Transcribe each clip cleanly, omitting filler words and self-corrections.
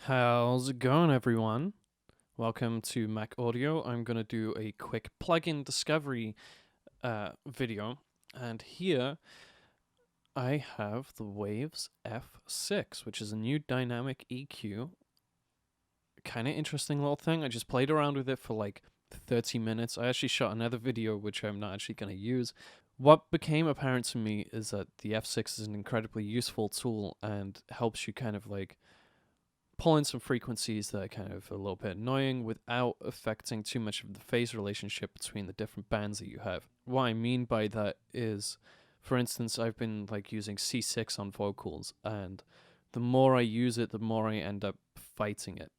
How's it going, everyone? Welcome to Mak.Audio. I'm going to do a quick plugin discovery video, and here I have the Waves F6, which is a new dynamic EQ. Kind of interesting little thing. I just played around with it for like 30 minutes. I actually shot another video, which I'm not actually going to use. What became apparent to me is that the F6 is an incredibly useful tool and helps you kind of like pull in some frequencies that are kind of a little bit annoying without affecting too much of the phase relationship between the different bands that you have. What I mean by that is, for instance, I've been like using C6 on vocals, and the more I use it, the more I end up fighting it.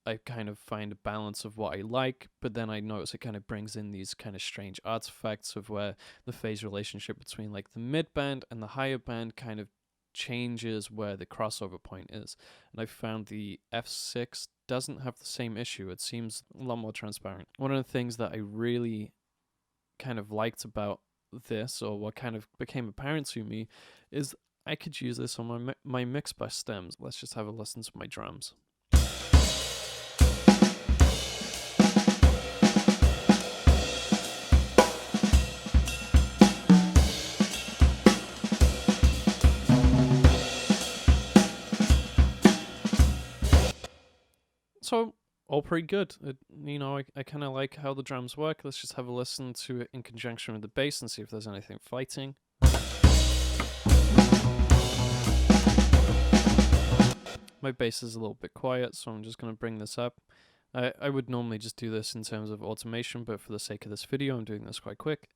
I kind of find a balance of what I like, but then I notice it kind of brings in these kind of strange artifacts of where the phase relationship between like the mid band and the higher band kind of changes where the crossover point is. And I found the F6 doesn't have the same issue. It seems a lot more transparent. One of the things that I really kind of liked about this, or what kind of became apparent to me, is I could use this on my mix bus stems. Let's just have a listen to my drums. So, all pretty good. I kind of like how the drums work. Let's just have a listen to it in conjunction with the bass and see if there's anything fighting. My bass is a little bit quiet, so I'm just going to bring this up. I would normally just do this in terms of automation, but for the sake of this video, I'm doing this quite quick.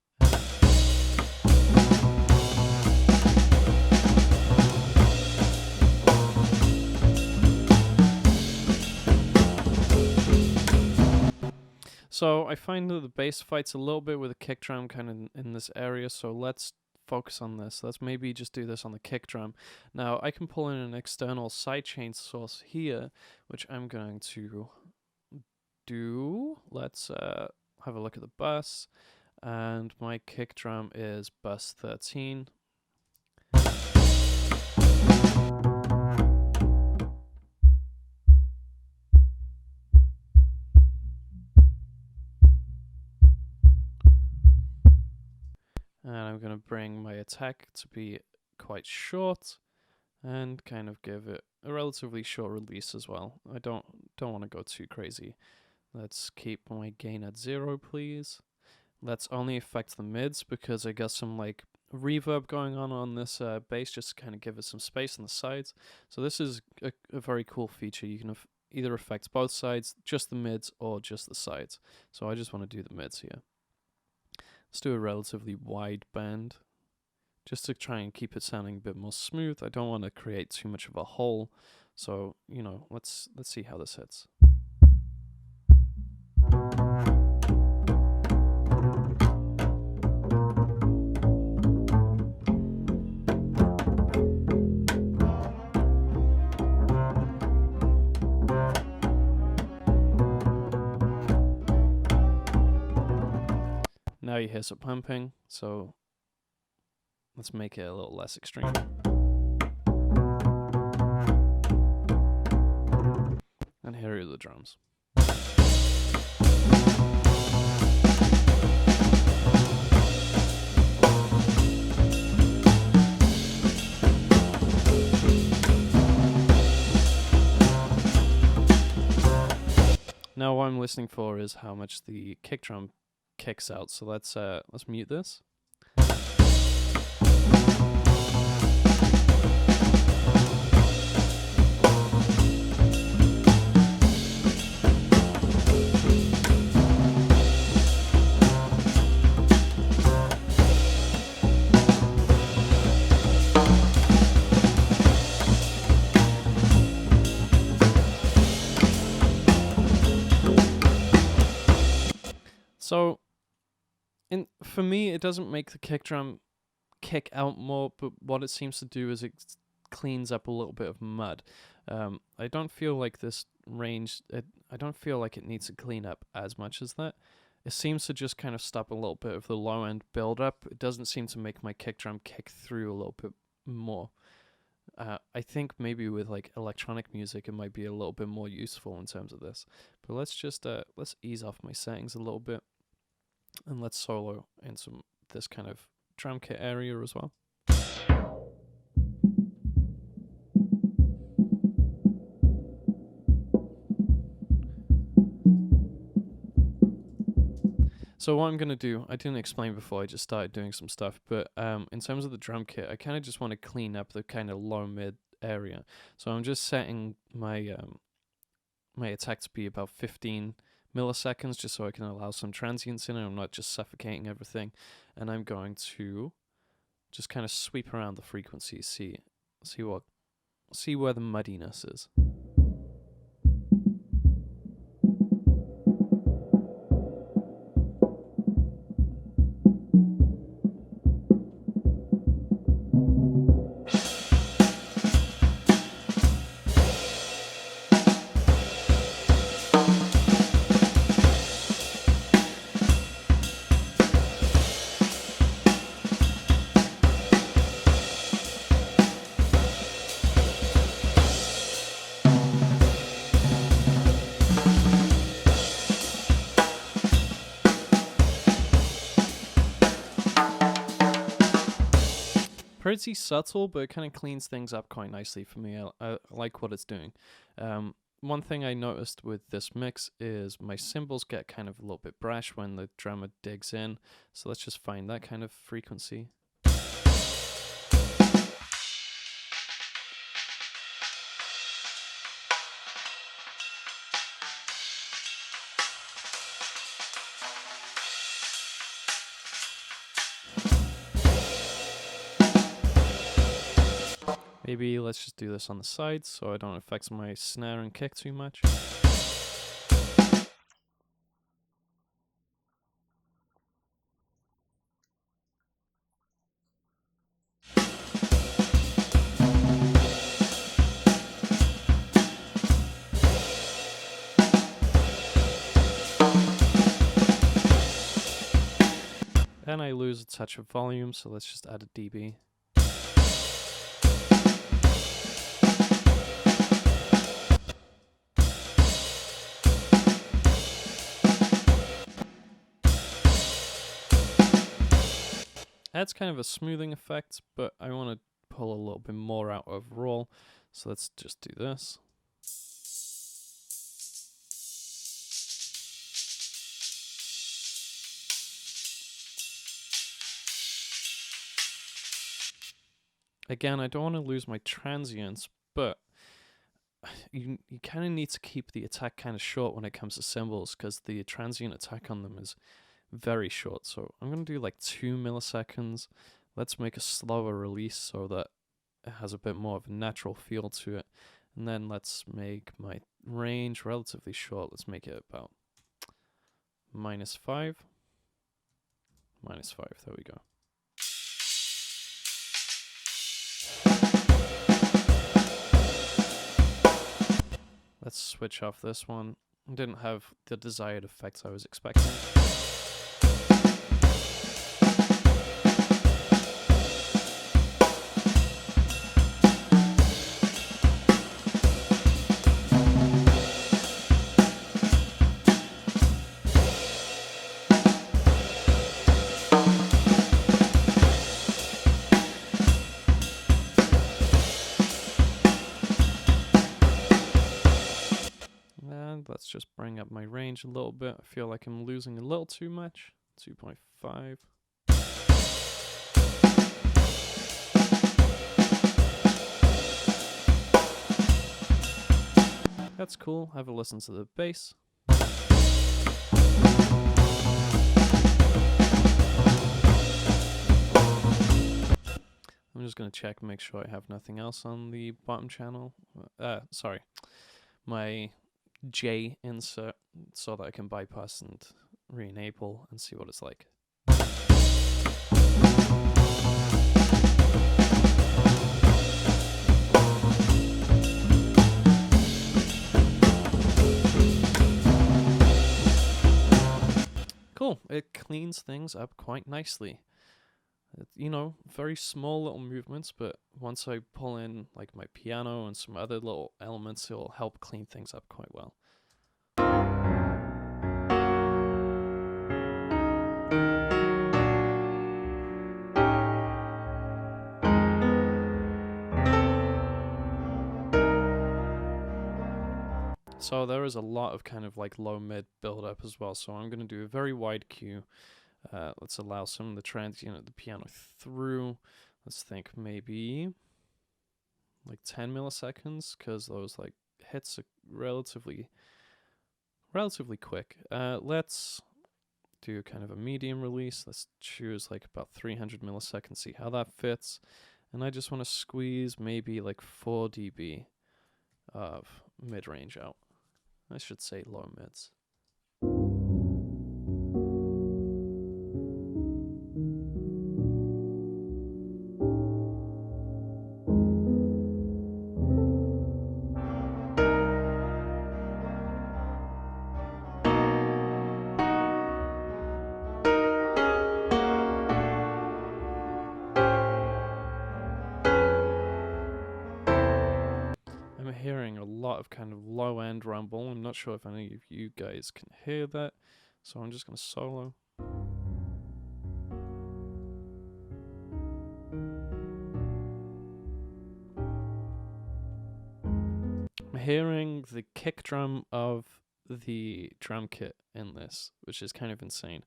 So I find that the bass fights a little bit with the kick drum kind of in this area, so let's focus on this. Let's maybe just do this on the kick drum. Now I can pull in an external sidechain source here, which I'm going to do. Let's have a look at the bus, and my kick drum is bus 13. And I'm going to bring my attack to be quite short and kind of give it a relatively short release as well. I don't want to go too crazy. Let's keep my gain at 0, please. Let's only affect the mids because I got some like reverb going on this bass just to kind of give it some space on the sides. So this is a very cool feature. You can either affect both sides, just the mids, or just the sides. So I just want to do the mids here. Let's do a relatively wide band, just to try and keep it sounding a bit more smooth. I don't want to create too much of a hole, so let's see how this hits. Now you hear some pumping, so let's make it a little less extreme. And here are the drums. Now what I'm listening for is how much the kick drum kicks out. So let's mute this. So for me, it doesn't make the kick drum kick out more, but what it seems to do is it cleans up a little bit of mud. I don't feel like this range, I don't feel like it needs to clean up as much as that. It seems to just kind of stop a little bit of the low end build up. It doesn't seem to make my kick drum kick through a little bit more. I think maybe with like electronic music, it might be a little bit more useful in terms of this. But let's just let's ease off my settings a little bit, and let's solo in some this kind of drum kit area as well. So what I'm going to do, I didn't explain before, I just started doing some stuff, but in terms of the drum kit, I kind of just want to clean up the kind of low mid area. So I'm just setting my my attack to be about 15 milliseconds, just so I can allow some transients in it. I'm not just suffocating everything. And I'm going to just kind of sweep around the frequencies, see where the muddiness is. Pretty subtle, but it kind of cleans things up quite nicely for me. I like what it's doing. One thing I noticed with this mix is my cymbals get kind of a little bit brash when the drummer digs in. So let's just find that kind of frequency. Maybe let's just do this on the sides so I don't affect my snare and kick too much. Then I lose a touch of volume, so let's just add a dB. Adds kind of a smoothing effect, but I want to pull a little bit more out overall, so let's just do this. Again, I don't want to lose my transients, but you kind of need to keep the attack kind of short when it comes to cymbals, because the transient attack on them is very short. So I'm going to do like 2 milliseconds. Let's make a slower release so that it has a bit more of a natural feel to it. And then let's make my range relatively short. Let's make it about -5. -5, there we go. Let's switch off this one. It didn't have the desired effects I was expecting. Let's just bring up my range a little bit. I feel like I'm losing a little too much. 2.5. That's cool. Have a listen to the bass. I'm just going to check and make sure I have nothing else on the bottom channel. Sorry. My J insert so that I can bypass and re-enable and see what it's like. Cool, it cleans things up quite nicely. You know, very small little movements, but once I pull in like my piano and some other little elements, it'll help clean things up quite well. So there is a lot of kind of like low mid build up as well. So I'm going to do a very wide cue. Let's allow some of the transient at the piano through. Let's think maybe like 10 milliseconds, because those like hits are relatively quick. Let's do kind of a medium release. Let's choose like about 300 milliseconds, see how that fits. And I just want to squeeze maybe like 4 dB of mid-range out. I should say low mids. I'm hearing a lot of kind of low end rumble. I'm not sure if any of you guys can hear that, so I'm just going to solo. I'm hearing the kick drum of the drum kit in this, which is kind of insane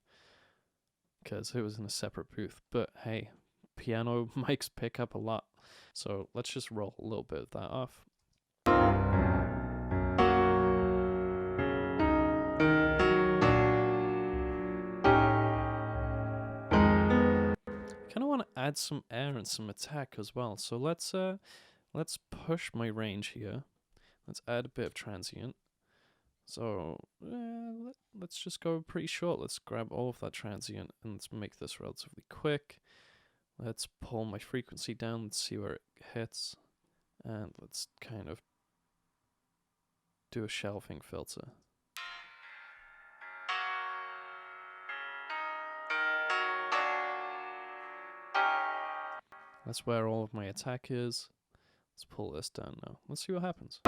because it was in a separate booth. But hey, piano mics pick up a lot, so let's just roll a little bit of that off. Kind of want to add some air and some attack as well, so let's push my range here. Let's add a bit of transient. So let's just go pretty short. Let's grab all of that transient and let's make this relatively quick. Let's pull my frequency down. Let's see where it hits, and let's kind of do a shelving filter. That's where all of my attack is. Let's pull this down now. Let's see what happens.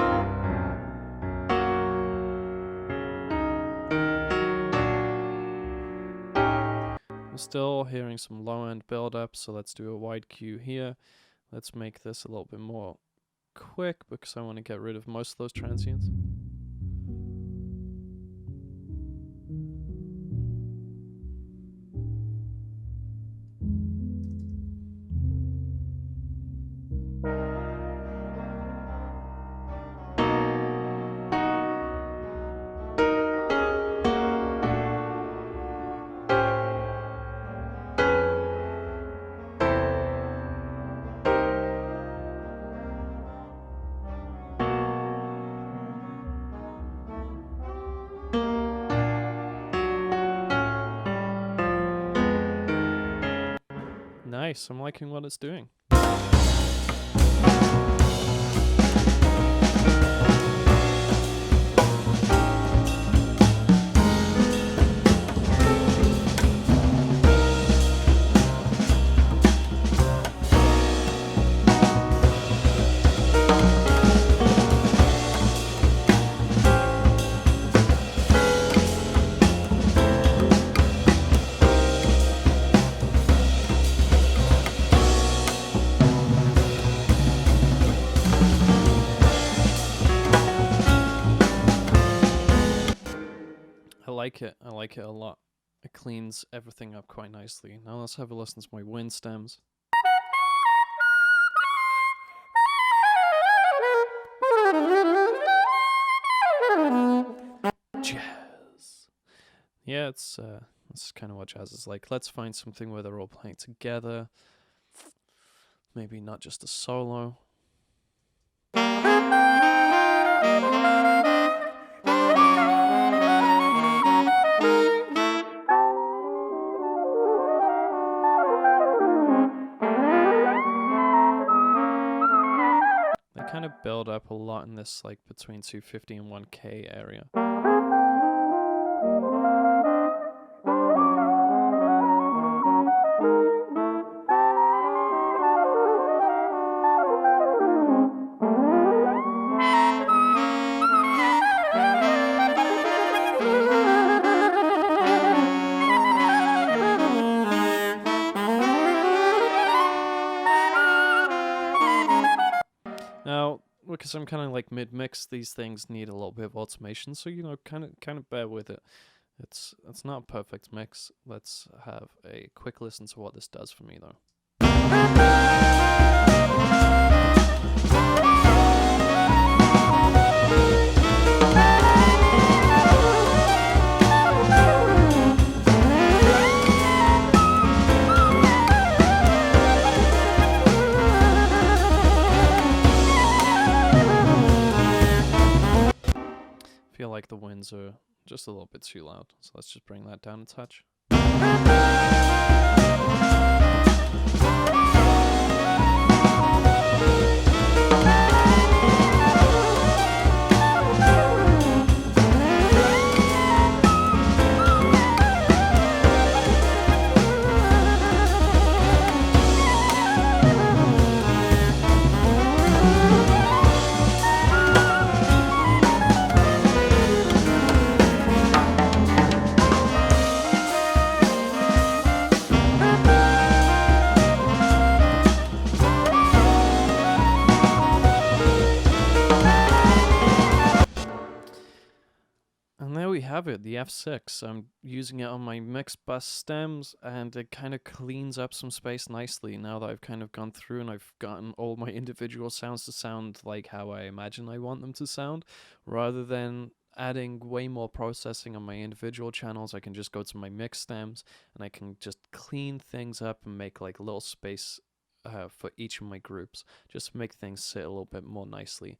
I'm still hearing some low end build up, so let's do a wide cue here. Let's make this a little bit more quick because I want to get rid of most of those transients. Nice, I'm liking what it's doing. I like it a lot. It cleans everything up quite nicely. Now let's have a listen to my wind stems. Jazz. Yeah, it's that's kind of what jazz is like. Let's find something where they're all playing together. Maybe not just a solo. Kind of build up a lot in this like between 250 and 1K area. Now, because I'm kind of like mid-mix, these things need a little bit of automation, so kind of bear with it. It's not a perfect mix. Let's have a quick listen to what this does for me, though. Feel like the winds are just a little bit too loud, so let's just bring that down a touch. And there we have it, the F6. I'm using it on my mix bus stems, and it kind of cleans up some space nicely now that I've kind of gone through and I've gotten all my individual sounds to sound like how I imagine I want them to sound, rather than adding way more processing on my individual channels. I can just go to my mix stems and I can just clean things up and make like a little space for each of my groups, just to make things sit a little bit more nicely.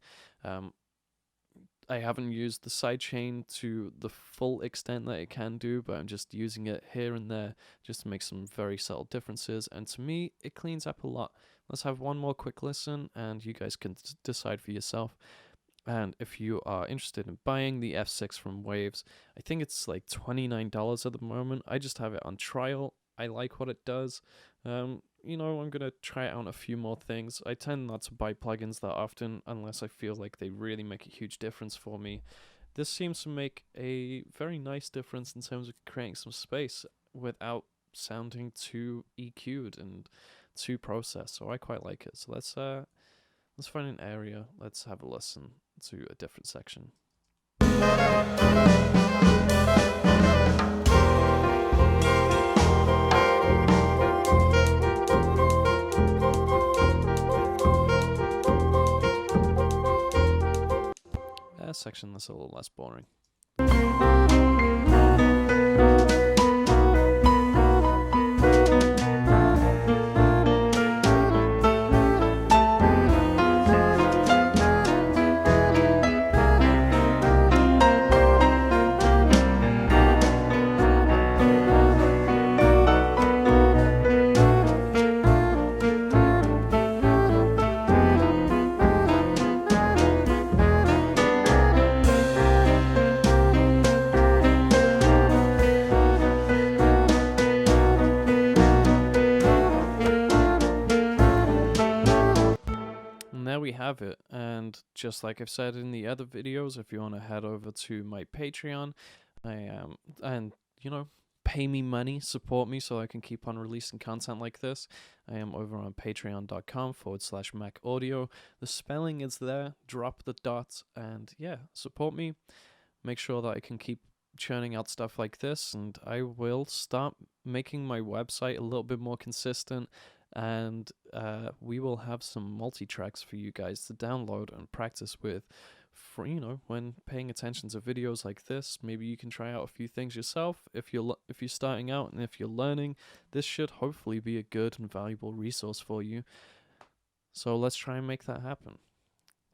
I haven't used the sidechain to the full extent that it can do, but I'm just using it here and there just to make some very subtle differences, and to me, it cleans up a lot. Let's have one more quick listen, and you guys can decide for yourself. And if you are interested in buying the F6 from Waves, I think it's like $29 at the moment. I just have it on trial. I like what it does. I'm going to try out a few more things. I tend not to buy plugins that often unless I feel like they really make a huge difference for me. This seems to make a very nice difference in terms of creating some space without sounding too EQ'd and too processed, so I quite like it. So let's find an area. Let's have a listen to a different section. Section that's a little less boring. There we have it, and just like I've said in the other videos, if you want to head over to my Patreon, and pay me money, support me so I can keep on releasing content like this, I am over on patreon.com/Mak.Audio. The spelling is there, drop the dots, and yeah, support me. Make sure that I can keep churning out stuff like this, and I will start making my website a little bit more consistent, and we will have some multi-tracks for you guys to download and practice with for when paying attention to videos like this. Maybe you can try out a few things yourself. If you're starting out and if you're learning, this should hopefully be a good and valuable resource for you. So let's try and make that happen.